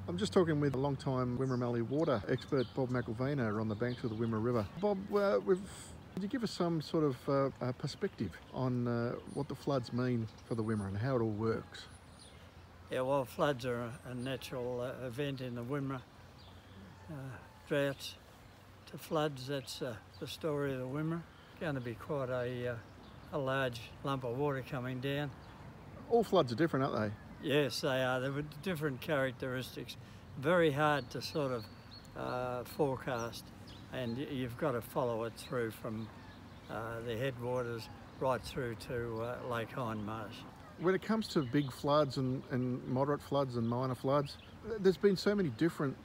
I'm just talking with a long-time Wimmera-Mallee water expert, Bob McIlvena, on the banks of the Wimmera River. Bob, could you give us some sort of perspective on what the floods mean for the Wimmera and how it all works? Yeah, well, floods are a natural event in the Wimmera. Droughts to floods, that's the story of the Wimmera. It's going to be quite a large lump of water coming down. All floods are different, aren't they? Yes, they are. They're different characteristics. Very hard to sort of forecast, and you've got to follow it through from the headwaters right through to Lake Hindmarsh. When it comes to big floods and moderate floods and minor floods, there's been so many different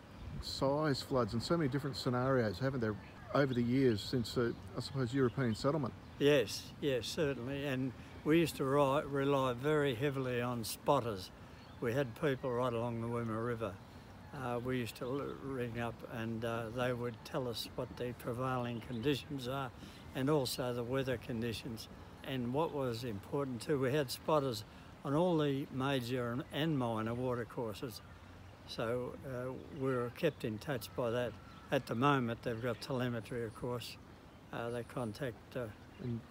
size floods and so many different scenarios, haven't there, over the years since, I suppose, European settlement? Yes, certainly. And we used to rely very heavily on spotters. We had people right along the Wimmera River. We used to ring up and they would tell us what the prevailing conditions are and also the weather conditions. And what was important too, we had spotters on all the major and minor watercourses. So we were kept in touch by that. At the moment, they've got telemetry, of course. They contact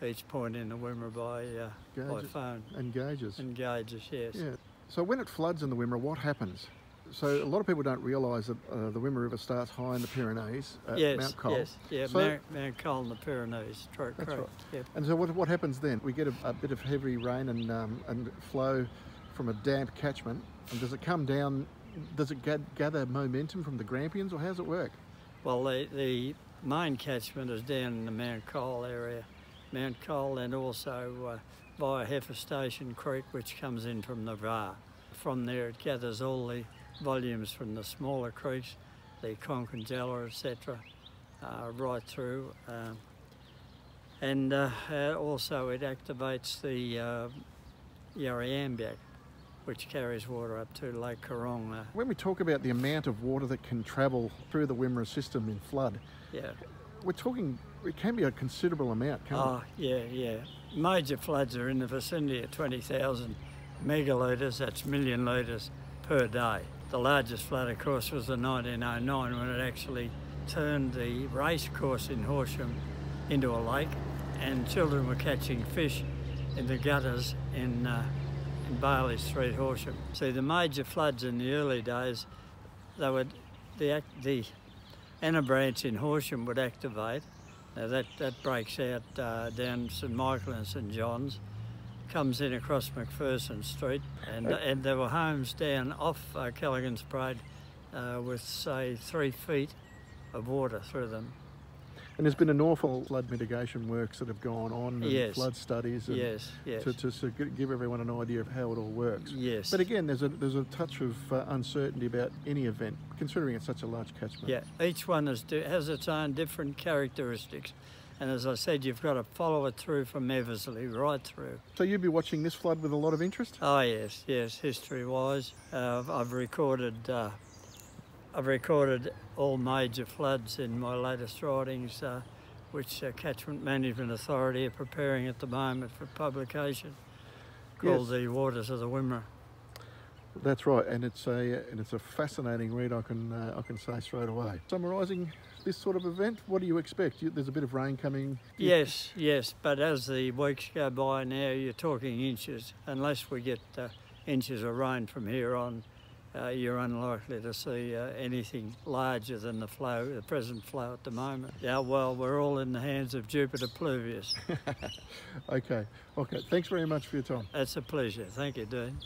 each point in the Wimmera by phone. And gauges. And gauges, yes. Yeah. So when it floods in the Wimmera, what happens? So a lot of people don't realise that the Wimmera River starts high in the Pyrenees at Mount Cole. Yes, yeah, so, Mount Cole and the Pyrenees. Correct. That's right. Yep. And so what happens then? We get a bit of heavy rain and flow from a damp catchment, and does it come down, does it gather momentum from the Grampians, or how does it work? Well, the main catchment is down in the Mount Cole area. Mount Cole, and also via Heifer Station Creek, which comes in from the Var. From there it gathers all the volumes from the smaller creeks, the Conconjala, etc., right through. And also it activates the Yarriambiack, which carries water up to Lake Coronga. When we talk about the amount of water that can travel through the Wimmera system in flood, we're talking, it can be a considerable amount, can't it? Yeah. Major floods are in the vicinity of 20,000 megalitres, that's million litres per day. The largest flood, of course, was the 1909 when it actually turned the race course in Horsham into a lake, and children were catching fish in the gutters in Bailey Street, Horsham. See, the major floods in the early days, they would, the Anna branch in Horsham would activate. Now that breaks out down St Michael and St John's, comes in across McPherson Street, and there were homes down off Callaghan's Parade with, say, 3 feet of water through them. And there's been an awful flood mitigation works that have gone on, and flood studies, and to give everyone an idea of how it all works. Yes. But again, there's a touch of uncertainty about any event, considering it's such a large catchment. Yeah, each one has its own different characteristics. And as I said, you've got to follow it through from Eversley right through. So you'd be watching this flood with a lot of interest? Oh yes, history-wise. I've recorded all major floods in my latest writings, which Catchment Management Authority are preparing at the moment for publication, called The Waters of the Wimmera. That's right, and it's a fascinating read, I can say straight away. Summarising this sort of event, what do you expect? There's a bit of rain coming? Yes, but as the weeks go by now, you're talking inches. Unless we get inches of rain from here on, you're unlikely to see anything larger than the present flow at the moment. Yeah, well, we're all in the hands of Jupiter Pluvius. Okay, thanks very much for your time. That's a pleasure. Thank you, Dean.